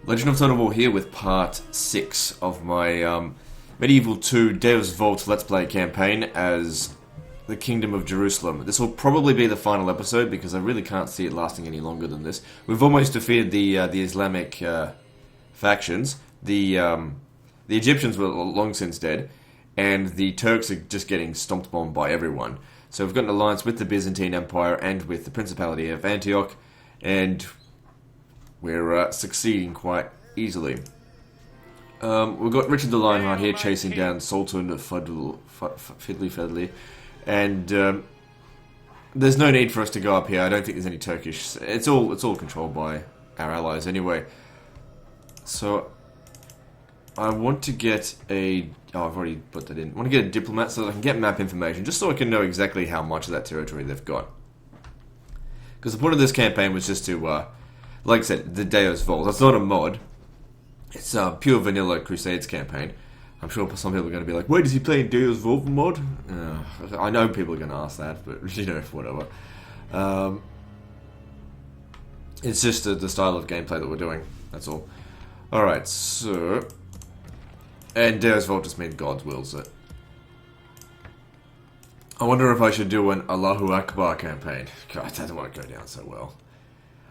Legend of Total War here with part 6 of my Medieval 2 DEUS VULT Let's Play campaign as the Kingdom of Jerusalem. This will probably be the final episode because I really can't see it lasting any longer than this. We've almost defeated the Islamic factions. The Egyptians were long since dead, and the Turks are just getting stomped bombed by everyone. So we've got an alliance with the Byzantine Empire and with the Principality of Antioch, and we're succeeding quite easily. We've got Richard the Lionheart here chasing down Sultan Fiddly, and there's no need for us to go up here. I don't think there's any Turkish. It's all controlled by our allies anyway. So I want to get a... Oh, I've already put that in. I want to get a diplomat so that I can get map information, just so I can know exactly how much of that territory they've got. Because the point of this campaign was just to, like I said, the DEUS VULT. That's not a mod. It's a pure vanilla Crusades campaign. I'm sure some people are going to be like, wait, is he playing DEUS VULT mod? I know people are going to ask that, but, you know, whatever. It's just the style of gameplay that we're doing. That's all. Alright, so... And DEUS VULT just means God's wills it. I wonder if I should do an Allahu Akbar campaign. God, that won't go down so well.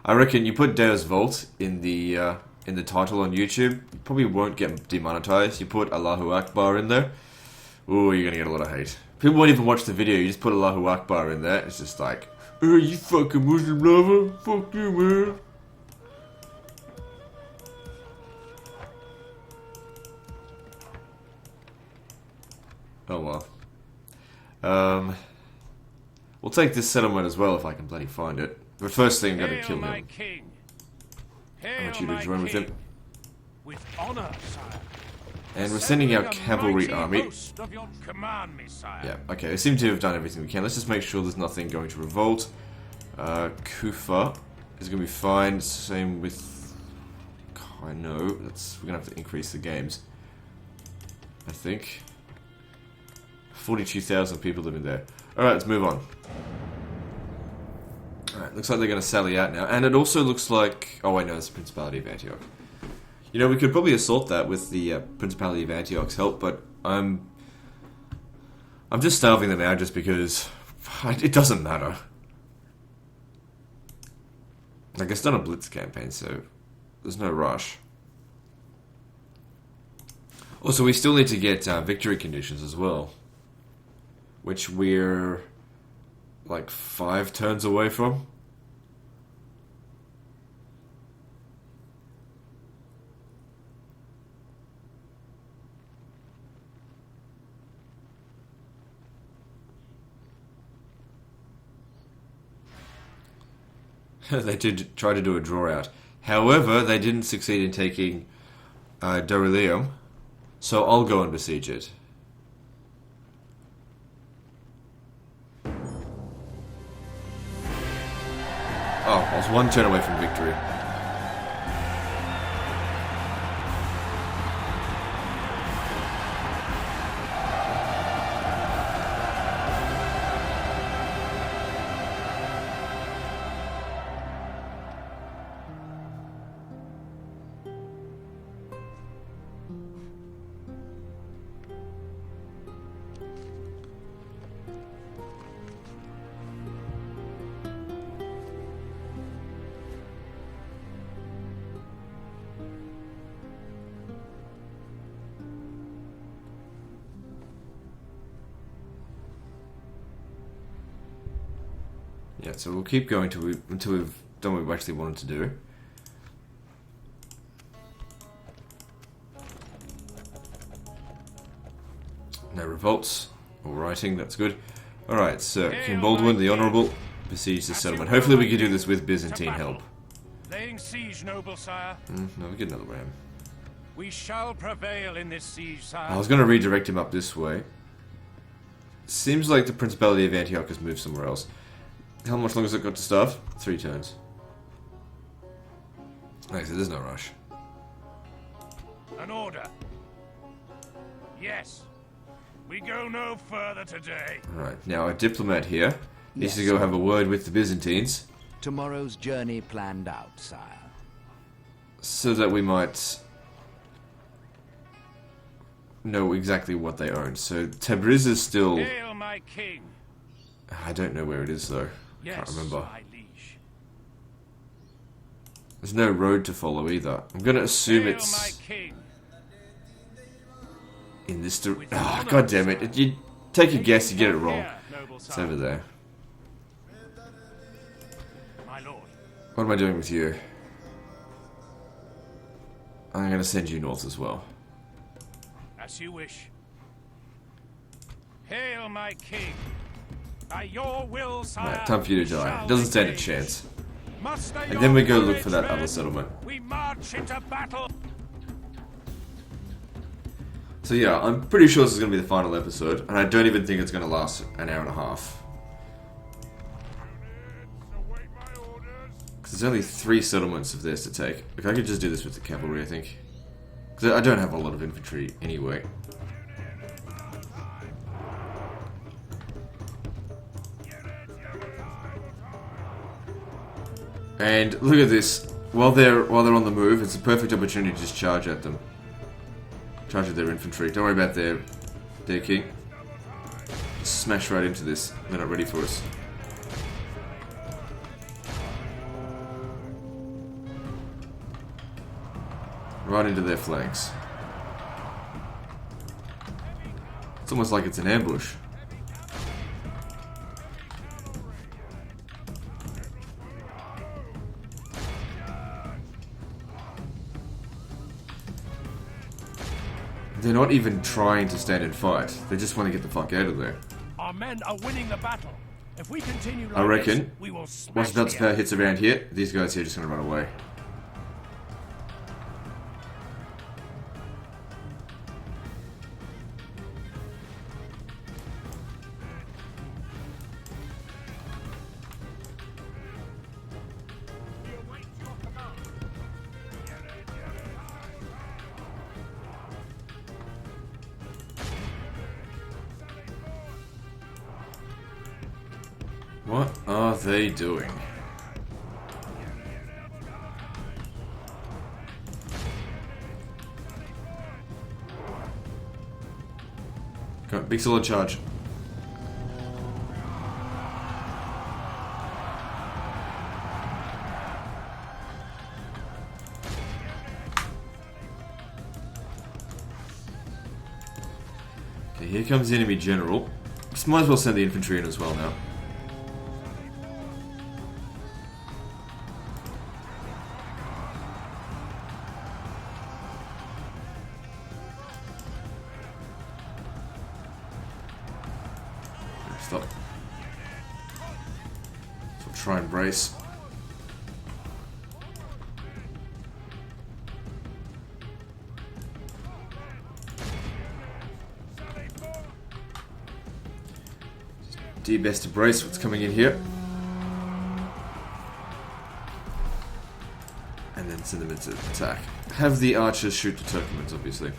I reckon you put DEUS VULT in the title on YouTube, you probably won't get demonetized. You put Allahu Akbar in there, ooh, you're gonna get a lot of hate. People won't even watch the video, you just put Allahu Akbar in there, it's just like, oh, you fucking Muslim lover, fuck you, man. Oh well. We'll take this settlement as well if I can bloody find it. But first thing, I'm gonna kill him. I want you to join with him. With honor, sire. And we're sending our cavalry army. Command me, sire. Yeah, okay, we seem to have done everything we can. Let's just make sure there's nothing going to revolt. Kufa is going to be fine. Same with... I know. We're going to have to increase the games. I think. 42,000 people living there. Alright, let's move on. Alright, looks like they're going to sally out now. And it also looks like... Oh, wait, no, it's the Principality of Antioch. You know, we could probably assault that with the Principality of Antioch's help, but I'm just starving them out just because it doesn't matter. Like, it's done a blitz campaign, so there's no rush. Also, we still need to get victory conditions as well, which we're like 5 turns away from. They did try to do a draw out. However, they didn't succeed in taking Dorylium, so I'll go and besiege it. Oh, I was 1 turn away from victory. Yeah, so we'll keep going until we've done what we actually wanted to do. No revolts or writing, that's good. Alright, so King Baldwin, the Honourable, besiege the settlement. Hopefully we can do this with Byzantine help. Laying siege, noble sire. No, we get another ram. We shall prevail in this siege, sire. I was going to redirect him up this way. Seems like the Principality of Antioch has moved somewhere else. How much longer has it got to starve? 3 turns. Like I said, there's no rush. An order. Yes. We go no further today. Alright, now our diplomat here needs to go have a word with the Byzantines. Tomorrow's journey planned out, sire. so that we might know exactly what they own. So Tabriz is still... Hail, my king. I don't know where it is though. Yes, Can't remember. my liege. There's no road to follow either. I'm gonna assume Hail, it's my king. in this direction. Oh, God damn it! You take a guess, you get it wrong. Here, noble It's sire. over there. My lord. What am I doing with you? I'm gonna send you north as well. As you wish. Hail, my king. By your will, sire. Right, time for you to die. shall It doesn't stand a engage. chance. Muster And your then we go look courage, for that men. other settlement. We march into battle. So yeah, I'm pretty sure this is gonna be the final episode, and I don't even think it's gonna last an hour and a half. Await my orders. Because there's only 3 settlements of theirs to take. Like, I could just do this with the cavalry, I think. Because I don't have a lot of infantry anyway. And look at this. While they're on the move, it's a perfect opportunity to just charge at them. Charge at their infantry. Don't worry about their king. Just smash right into this. They're not ready for us. Right into their flanks. It's almost like it's an ambush. They're not even trying to stand and fight. They just want to get the fuck out of there. Our men are winning the battle. If we continue like I reckon this, we will smash once Nuts the Power enemy. hits around here, these guys here are just going to run away. What are they doing? Go, big solid charge. Okay, here comes the enemy general. Just might as well send the infantry in as well now. Stop. So try and brace. Do your best to brace what's coming in here. And then send them into attack. Have the archers shoot the Turkmens, obviously.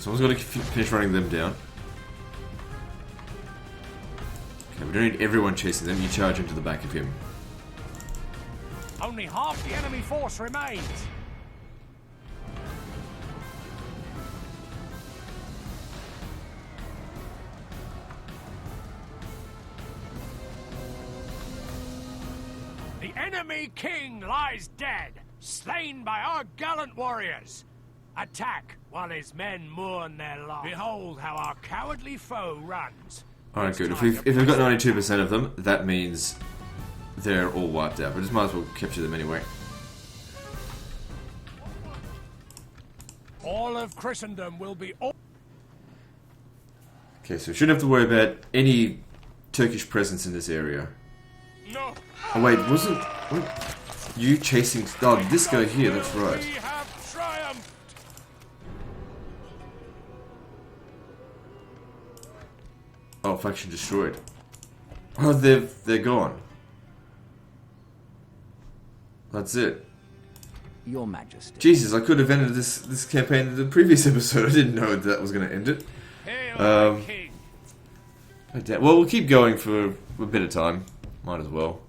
Someone's got to finish running them down. Okay, we don't need everyone chasing them. You charge into the back of him. Only half the enemy force remains. The enemy king lies dead, slain by our gallant warriors. Attack while his men mourn their loss. Behold how our cowardly foe runs. Alright, good. If we've got 92% of them, that means they're all wiped out. But just might as well capture them anyway. All of Christendom will be... Okay, so we shouldn't have to worry about any Turkish presence in this area. No. Oh wait, wasn't you chasing? Oh, this guy here. That's right. We have triumphed. faction destroyed. Oh, they're gone. That's it. Your Majesty. Jesus, I could have ended this campaign in the previous episode. I didn't know that was going to end it. Hail, my king. Well, we'll keep going for a bit of time. Might as well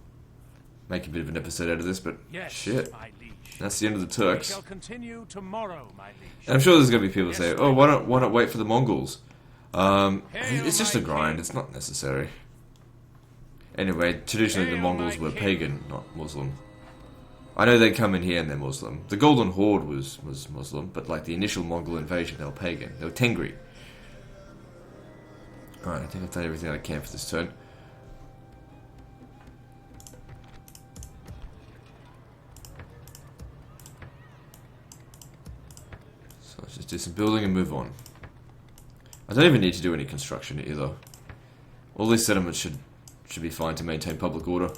make a bit of an episode out of this, but Yes, shit. my liege. That's the end of the We Turks. shall continue tomorrow, my liege. And I'm sure there's going to be people who Yes, say, oh, why not wait for the Mongols? Hail, It's just a my grind. king. It's not necessary. Anyway, traditionally the Hail, Mongols my were king. pagan, not Muslim. I know they come in here and they're Muslim. The Golden Horde was Muslim, but like the initial Mongol invasion, they were pagan. They were Tengri. Alright, I think I've done everything I can for this turn. So let's just do some building and move on. I don't even need to do any construction either. All these settlements should be fine to maintain public order.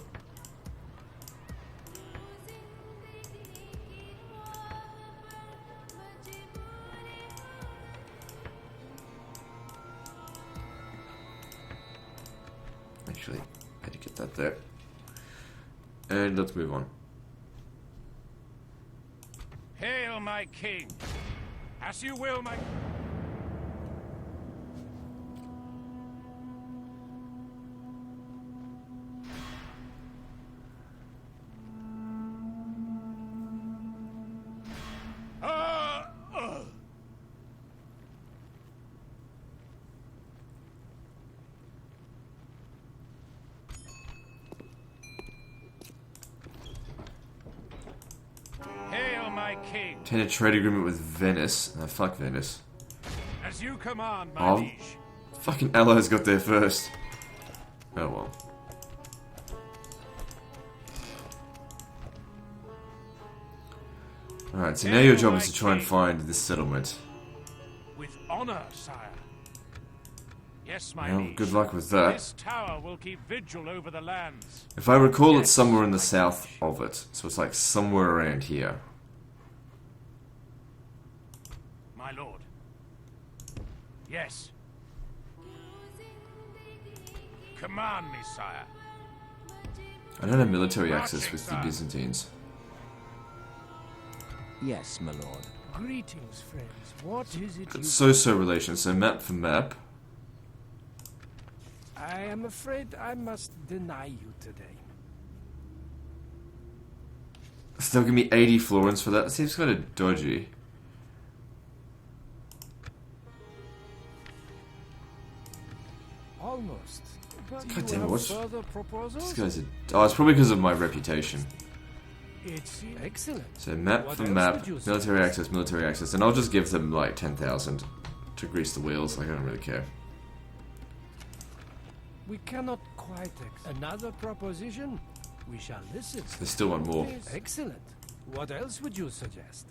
Actually, I had to get that there. And let's move on. Hail, my king. As you will, my... Hail, my king. Obtain a trade agreement with Venice. No, fuck Venice. As you command, my Oh. liege. Fucking allies got there first. Oh well. Alright, so now your job is to try and find this settlement. With honor, sire. Yes, my Well, liege. good luck with that. This tower will keep vigil over the lands. If I recall, Yes, it's somewhere in the my south liege. of it. So it's like somewhere around here. My lord. Yes. Command me, sire. I don't have military access Marching, with the sir. Byzantines. Yes, my lord. Greetings, friends. What is it you... It's so relations. So map for map. I am afraid I must deny you today. So they'll give me 80 florins for that. That seems kind of dodgy. Almost. But God you damn, have what's- further These proposals? guys are... Oh, it's probably because of my reputation. It's excellent. So map What for else map, would you military access, and I'll just give them like 10,000 to grease the wheels. Like I don't really care. We cannot quite another proposition. We shall listen. They still want more. Excellent. What else would you suggest?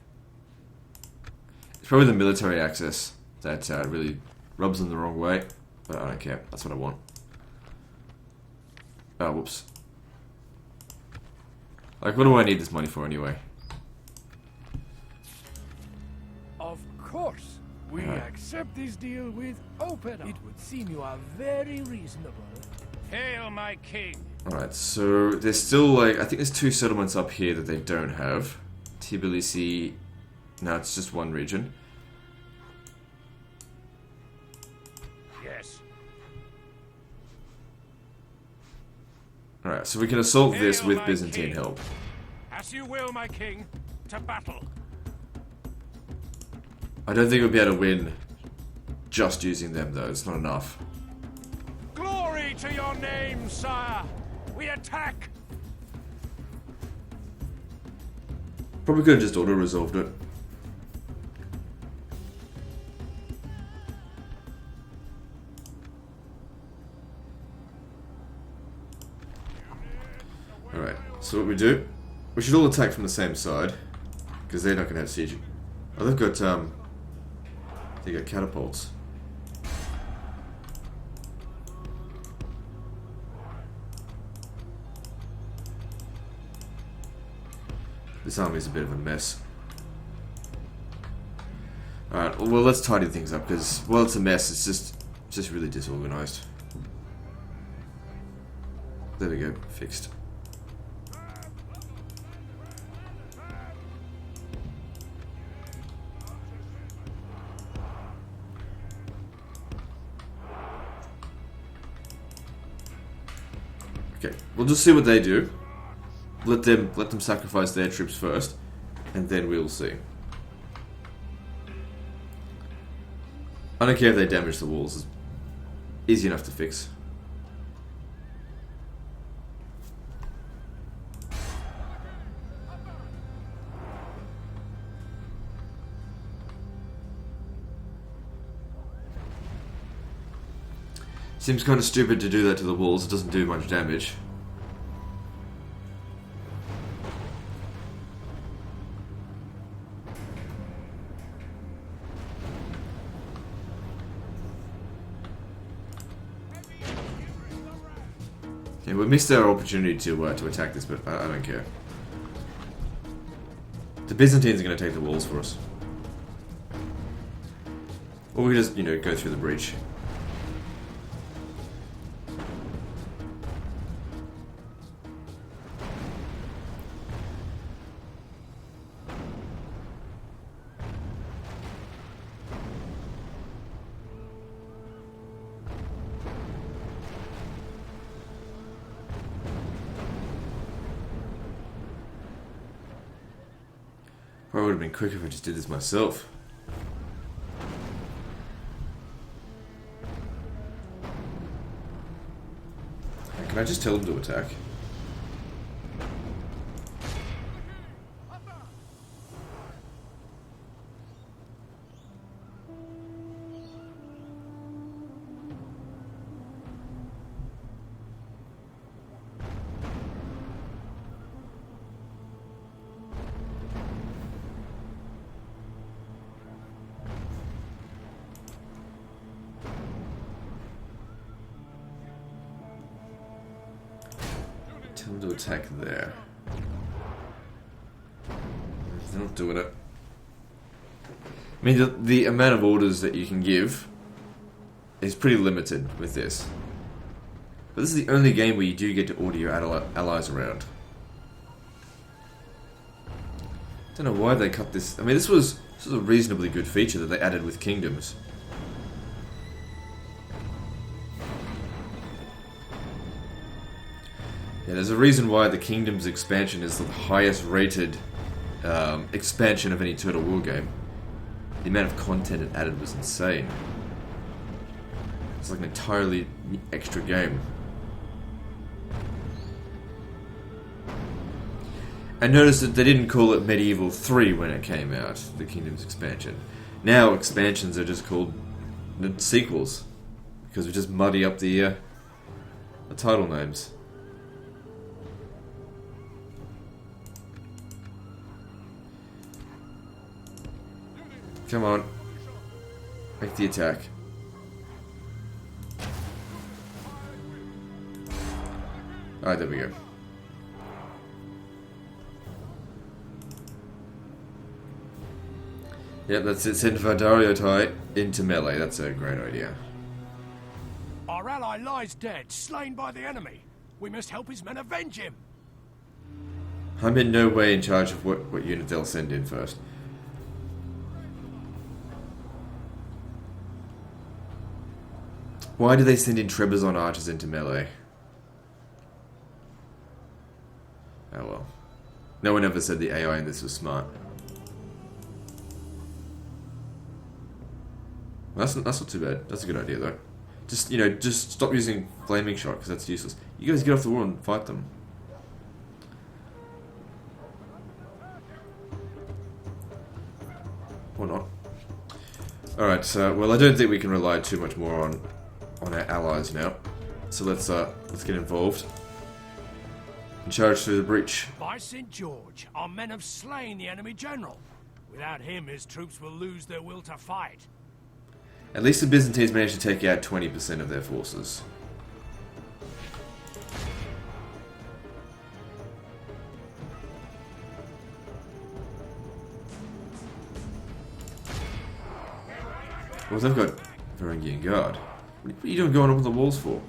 It's probably the military access that really rubs them the wrong way, but I don't care. That's what I want. Oh, whoops. Like, what do I need this money for anyway? Of course. We Alright. accept this deal with open arms. It would seem you are very reasonable. Hail, my king. Alright, so there's still like, I think there's 2 settlements up here that they don't have. Tbilisi, no, it's just one region. Yes. Alright, so we can assault this Hail, with my Byzantine king. help. As you will, my king. To battle. I don't think we'll be able to win just using them though, it's not enough. Glory to your name, sire. We attack. Probably could have just auto-resolved it. Alright, so what we do, we should all attack from the same side, because they're not going to have siege. Oh, they've got, they got catapults. This army's a bit of a mess. Alright, well let's tidy things up, because, well, it's a mess, it's just really disorganized. There we go, fixed. Okay, we'll just see what they do. Let them sacrifice their troops first, and then we'll see. I don't care if they damage the walls. It's easy enough to fix. Seems kind of stupid to do that to the walls. It doesn't do much damage. Yeah, we missed our opportunity to attack this, but I don't care. The Byzantines are going to take the walls for us. Or we just, go through the breach. Probably would have been quicker if I just did this myself. Can I just tell them to attack? Tell them to attack there. They're not doing it. I mean, the amount of orders that you can give is pretty limited with this. But this is the only game where you do get to order your allies around. Don't know why they cut this. I mean, this was a reasonably good feature that they added with kingdoms. Yeah, there's a reason why the Kingdoms expansion is the highest rated expansion of any Total War game. The amount of content it added was insane. It's like an entirely extra game. And notice that they didn't call it Medieval 3 when it came out, the Kingdoms expansion. Now expansions are just called sequels, because we just muddy up the title names. Come on. Make the attack. Alright, there we go. Yep, that's it. Send Vardariotai into melee. That's a great idea. Our ally lies dead, slain by the enemy. We must help his men avenge him. I'm in no way in charge of what unit they'll send in first. Why do they send in Trebizond archers into melee? Oh well. No one ever said the AI in this was smart. Well, that's not too bad. That's a good idea though. Just stop using flaming shot because that's useless. You guys get off the wall and fight them. Or not. Alright, so well I don't think we can rely too much more on our allies now. So let's get involved. And charge through the breach. By St. George, our men have slain the enemy general. Without him, his troops will lose their will to fight. At least the Byzantines managed to take out 20% of their forces. Well, they've got Varangian Guard. What are you doing going up on the walls for?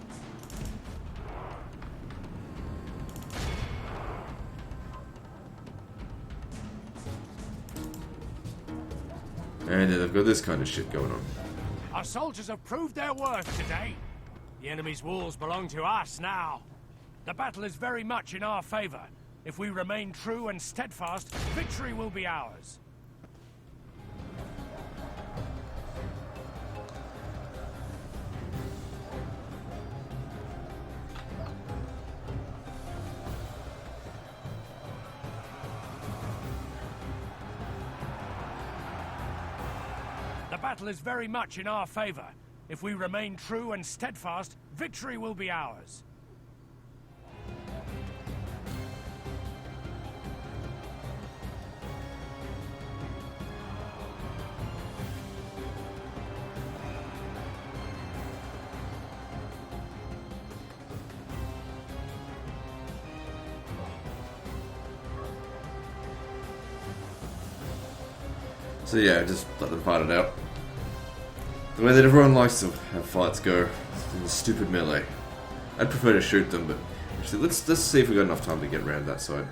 And then they've got this kind of shit going on. Our soldiers have proved their worth today. The enemy's walls belong to us now. The battle is very much in our favor. If we remain true and steadfast, victory will be ours. The battle is very much in our favor. If we remain true and steadfast, victory will be ours. So yeah, just let them fight it out. The way that everyone likes to have fights go, in the stupid melee. I'd prefer to shoot them, but actually let's see if we got enough time to get around that side.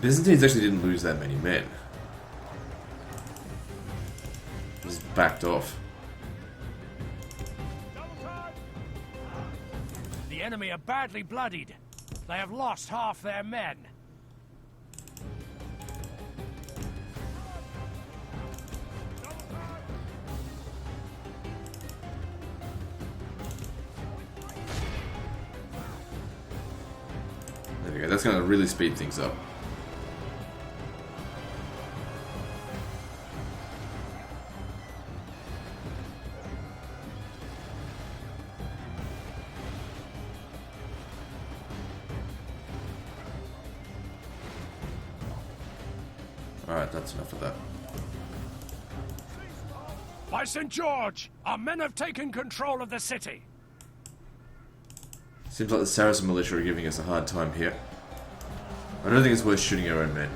Byzantines actually didn't lose that many men. Just backed off. The enemy are badly bloodied. They have lost half their men. There we go, that's going to really speed things up. Alright, that's enough of that. By St. George, our men have taken control of the city. Seems like the Saracen militia are giving us a hard time here. I don't think it's worth shooting our own men.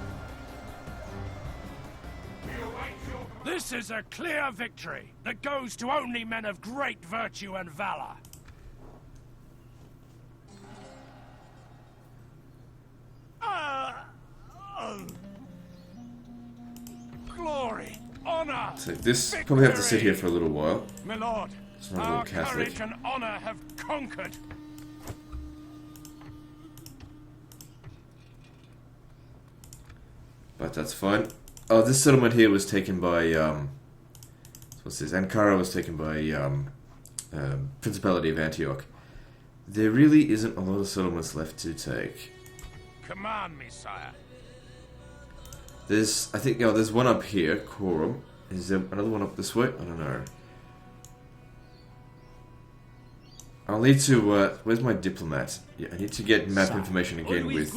This is a clear victory that goes to only men of great virtue and valor. Glory, honor, So this probably have to sit here for a little while. my lord. It's not a Our little Catholic. courage and honor have conquered. But that's fine. Oh, this settlement here was taken by, what's this? Ankara was taken by, Principality of Antioch. There really isn't a lot of settlements left to take. Command me, sire. There's, I think, oh, there's one up here, Quorum. Is there another one up this way? I don't know. I'll need to, where's my diplomat? Yeah, I need to get map information again with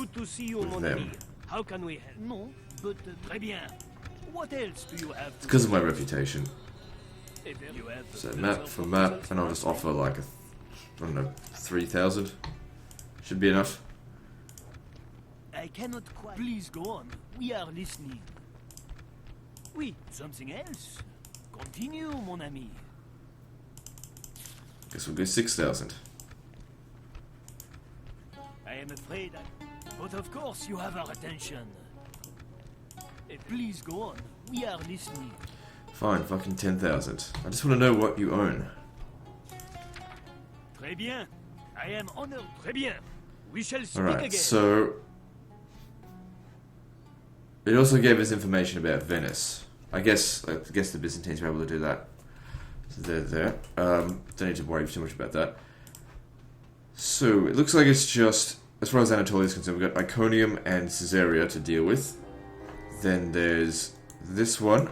them. How can we help? No, but très bien. What else do you have? It's because of my reputation. You have So map for map, and I'll just offer like a, I don't know, 3,000. Should be enough. I cannot quite. Please go on. We are listening. Oui, something else. Continue, mon ami. Guess we'll go 6,000. I am afraid but of course you have our attention. Please go on. We are listening. Fine, fucking 10,000. I just want to know what you own. Très bien. I am honored. Très bien. We shall speak Alright, again. so... It also gave us information about Venice. I guess the Byzantines were able to do that. So they're there. Don't need to worry too much about that. So, it looks like it's just... As far as Anatolia is concerned, we've got Iconium and Caesarea to deal with. Then there's this one.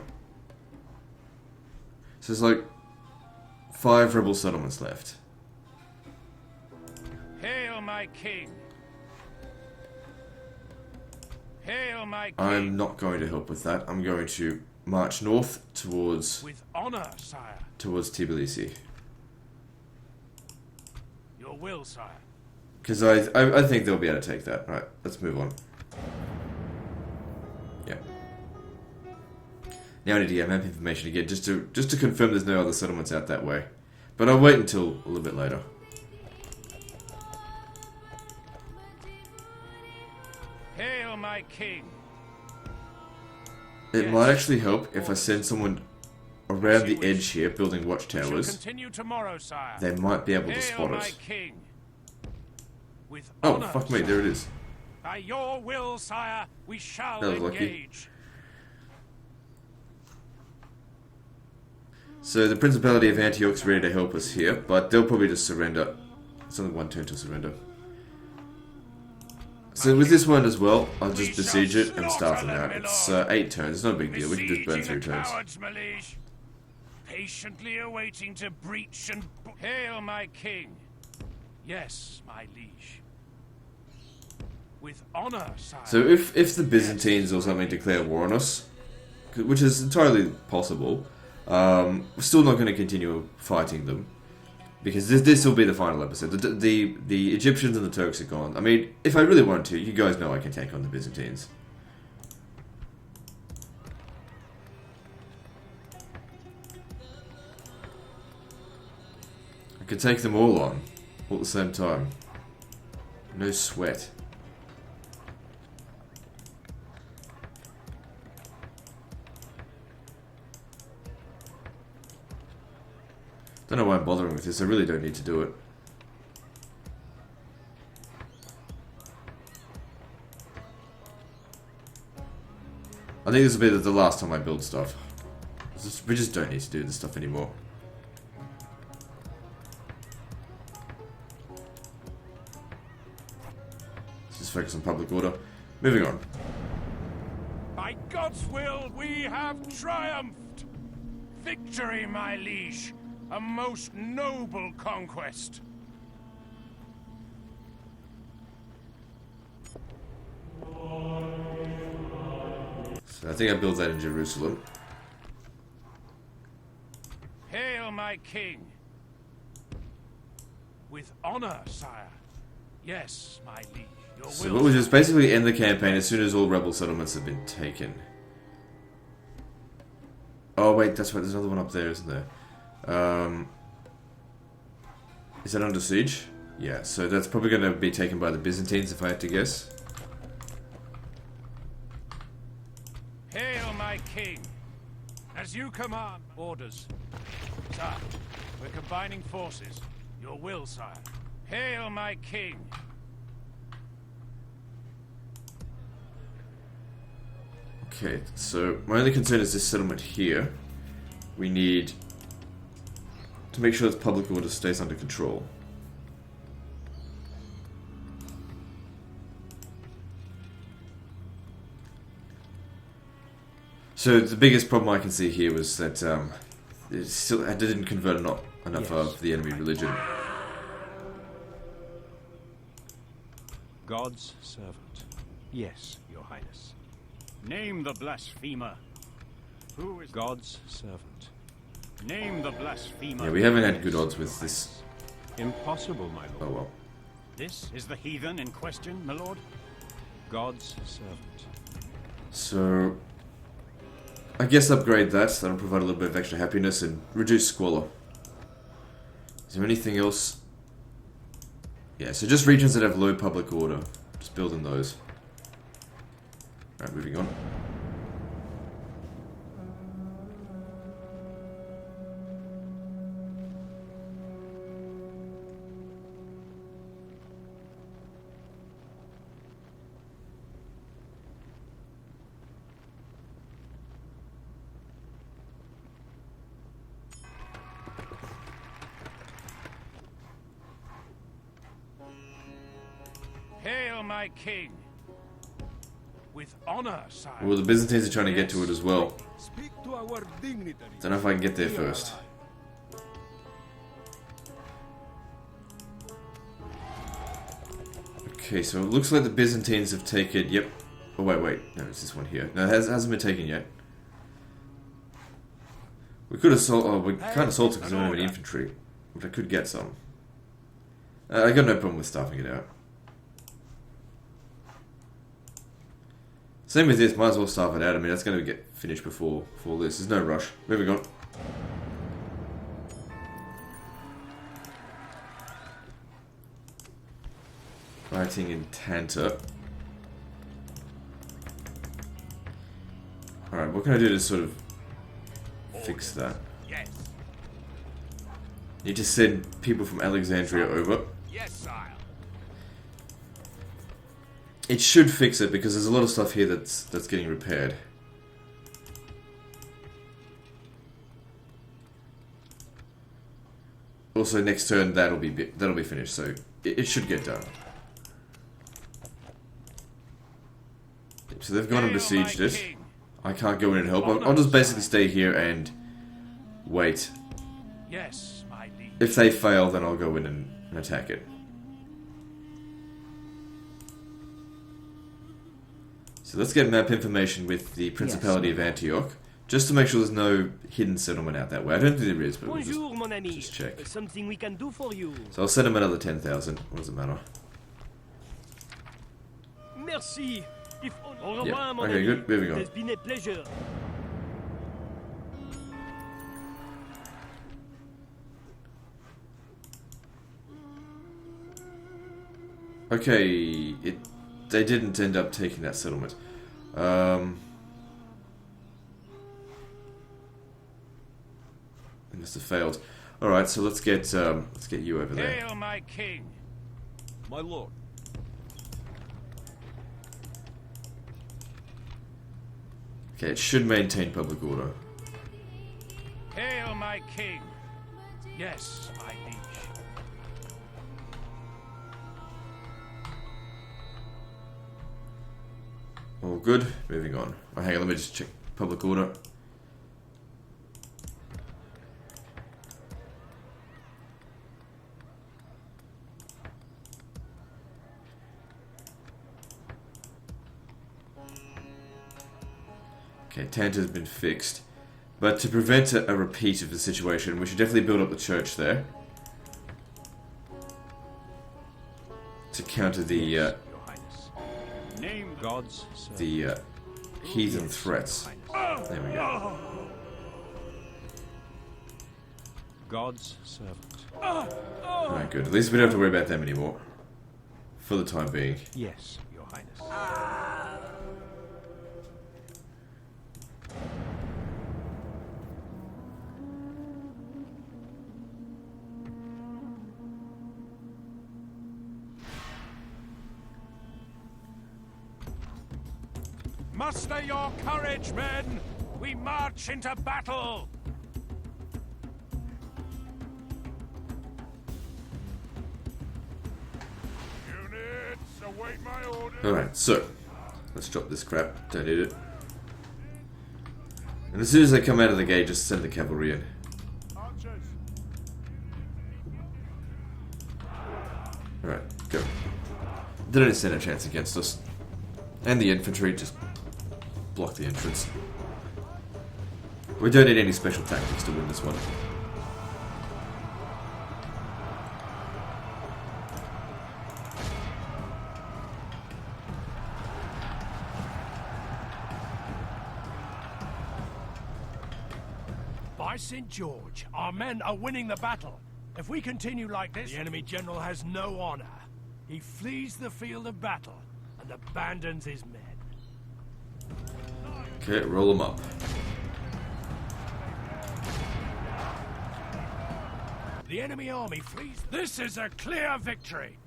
So there's like 5 rebel settlements left. Hail, my king. Hail, my king. I'm not going to help with that. I'm going to march north towards With honor, sire. Tbilisi. Your will, sire. Because I think they'll be able to take that. Right, let's move on. Yeah. Now I need to get map information again, just to confirm there's no other settlements out that way. But I'll wait until a little bit later. Hail, my king. It might actually help if I send someone around the edge here, building watchtowers. Continue tomorrow, sire. They might be able to Hail, spot my us. king. With Oh, honor, fuck me, sire. there it is. By your will, sire, we shall That was lucky. engage. So the Principality of Antioch's ready to help us here, but they'll probably just surrender. It's only one turn to surrender. So with this one as well, I'll just besiege it and starve them out. It's 8 turns, it's not a big deal, we can just burn 3 turns. Cowards, my liege. Patiently awaiting to breach and... Hail, my king. Yes, my liege. With honor, sire. So if the Byzantines or something declare war on us, which is entirely possible, we're still not going to continue fighting them. Because this will be the final episode. The Egyptians and the Turks are gone. I mean, if I really want to, you guys know I can take on the Byzantines. I can take them all on, all at the same time. No sweat. Don't know why I'm bothering with this, I really don't need to do it. I think this will be the last time I build stuff. We just don't need to do this stuff anymore. Let's just focus on public order. Moving on. By God's will, we have triumphed. Victory, my liege. A most noble conquest. So I think I built that in Jerusalem. Hail, my king. With honor, sire. Yes, my liege. Your So will. what we do is basically end the campaign as soon as all rebel settlements have been taken. Oh wait, that's right, there's another one up there, isn't there? Is that under siege? Yeah, so that's probably going to be taken by the Byzantines if I had to guess. Hail, my king. As you command. Orders. Sire, we're combining forces. Your will, sire. Hail, my king. Okay, so my only concern is this settlement here. We need to make sure that public order stays under control. So the biggest problem I can see here was that I didn't convert enough of the enemy religion. God's servant. Yes, Your Highness. Name the blasphemer. Who is God's servant? Name the blasphemer. Yeah, we haven't had good odds with this. Impossible, my lord. Oh well. This is the heathen in question, my lord? God's servant. So I guess upgrade that. That'll provide a little bit of extra happiness and reduce squalor. Is there anything else? Yeah, so just regions that have low public order. Just building those. Alright, moving on. Hail, my king. With honor, sire. Well, the Byzantines are trying to get to it as well. Speak to our dignitaries. Don't know if I can get there first. Okay, so it looks like the Byzantines have taken... Yep. Oh, wait. No, it's this one here. No, it hasn't been taken yet. We could assault... Oh, we can't assault it because we don't have any infantry. But I could get some. I got no problem with staffing it out. Same with this, might as well staff it out. I mean, that's going to get finished before this. There's no rush. Moving on. Fighting in Tanta. Alright, what can I do to sort of fix that? Yes. Need to send people from Alexandria over. Yes, sire. It should fix it because there's a lot of stuff here that's getting repaired. Also, next turn that'll be finished, so it should get done. So they've gone and besieged it. I can't go in and help. I'll just basically stay here and wait. Yes, my liege. If they fail, then I'll go in and attack it. So let's get map information with the Principality of Antioch, just to make sure there's no hidden settlement out that way. I don't think there is, but we'll Bonjour, mon ami. just check. Something we can do for you. So I'll send them another 10,000. What does it matter? Merci. If au revoir, Yeah. mon Okay, ami. good. Moving on. It's been a pleasure. Okay, they didn't end up taking that settlement. It must have failed. All right, so let's get you over there. Hail, my king. My lord. Okay, it should maintain public order. Hail, my king. Yes, my liege. All good. Moving on. Oh, hang on, let me just check public order. Okay, Tanta's been fixed. But to prevent a repeat of the situation, we should definitely build up the church there. To counter the Your Highness. Name God's servant. heathen threats. There we go. God's servant. Alright, good. At least we don't have to worry about them anymore. For the time being. Yes, Your Highness. Muster your courage, men! We march into battle! Units, await my orders! Alright, so. Let's drop this crap. Don't need it. And as soon as they come out of the gate, just send the cavalry in. Archers! Alright, go. They don't stand a chance against us. And the infantry, just block the entrance. We don't need any special tactics to win this one. By St. George, our men are winning the battle. If we continue like this, the enemy general has no honor. He flees the field of battle and abandons his men. Okay, roll them up. The enemy army flees. This is a clear victory.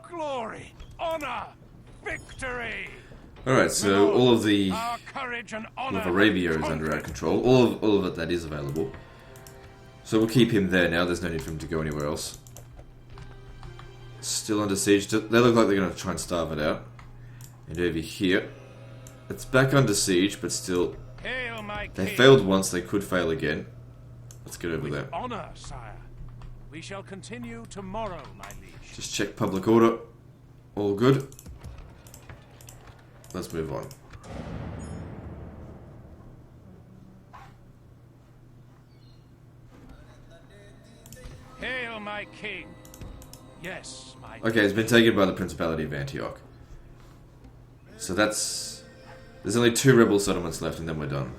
Glory, honor, victory. Alright, so all of the Our courage and honor. Arabia is under our control. All of it that is available. So we'll keep him there now. There's no need for him to go anywhere else. Still under siege. They look like they're going to try and starve it out. And over here, it's back under siege, but still, Hail, my they king. failed once. They could fail again. Let's get over there. Honor, sire. We shall continue tomorrow, my liege. Just check public order. All good. Let's move on. Hail, my king. Yes, my Okay, it's been taken by the Principality of Antioch. So that's... There's only 2 rebel settlements left and then we're done.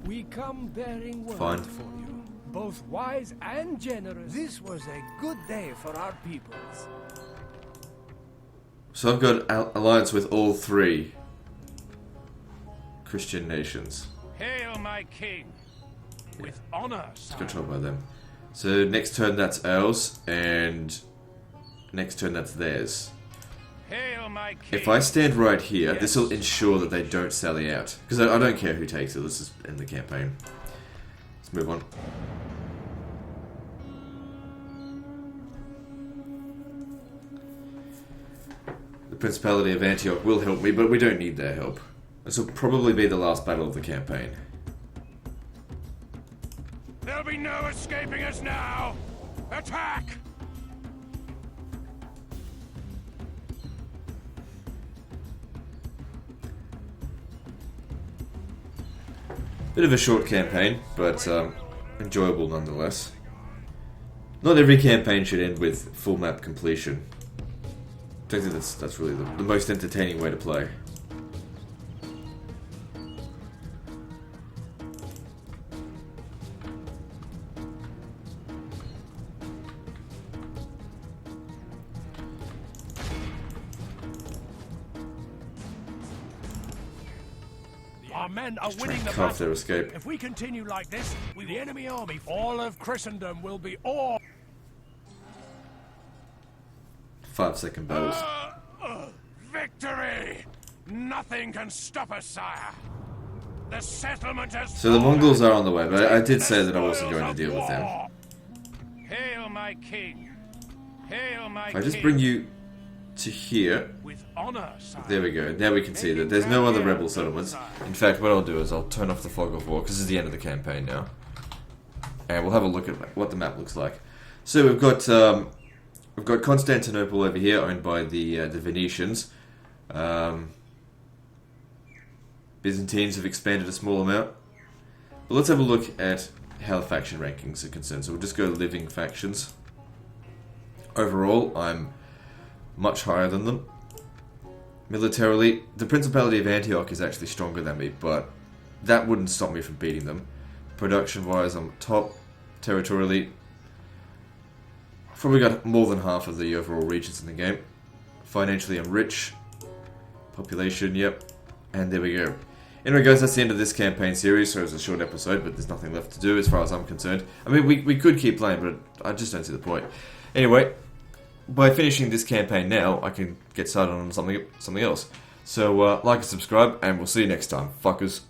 We come bearing word Fine. for you. both wise and generous. This was a good day for our peoples. So I've got alliance with all 3 Christian nations. Hail, my king! With honor, Let's go talk about them. So next turn that's ours, and next turn that's theirs. Hail, my king! If I stand right here, this will ensure that they don't sally out. Because I don't care who takes it, let's just end the campaign. Let's move on. The Principality of Antioch will help me, but we don't need their help. This will probably be the last battle of the campaign. There'll be no escaping us now! Attack! Bit of a short campaign, but enjoyable nonetheless. Not every campaign should end with full map completion. I think that's really the most entertaining way to play. Our men are winning the Carve their battle. escape. If we continue like this, with the enemy army, all of Christendom will be all... 5-second battles. Victory! Nothing can stop us, sire. The settlement has... So the Mongols are on the way, but I did say that I wasn't going to deal with them. Hail, my king! Hail, my If I just king. bring you to here, With honor, sire. there we go. Now we can see that there's no other rebel settlements. In fact, what I'll do is I'll turn off the fog of war, because this is the end of the campaign now. And we'll have a look at what the map looks like. So we've got Constantinople over here, owned by the Venetians. Byzantines have expanded a small amount. But let's have a look at how the faction rankings are concerned. So we'll just go living factions. Overall, I'm much higher than them. Militarily, the Principality of Antioch is actually stronger than me, but that wouldn't stop me from beating them. Production-wise, I'm top. Territorially, I've probably got more than half of the overall regions in the game. Financially, I'm rich. Population, yep. And there we go. Anyway, guys, that's the end of this campaign series. So it was a short episode, but there's nothing left to do as far as I'm concerned. I mean, we could keep playing, but I just don't see the point. Anyway, by finishing this campaign now, I can get started on something else. So, like and subscribe, and we'll see you next time, fuckers.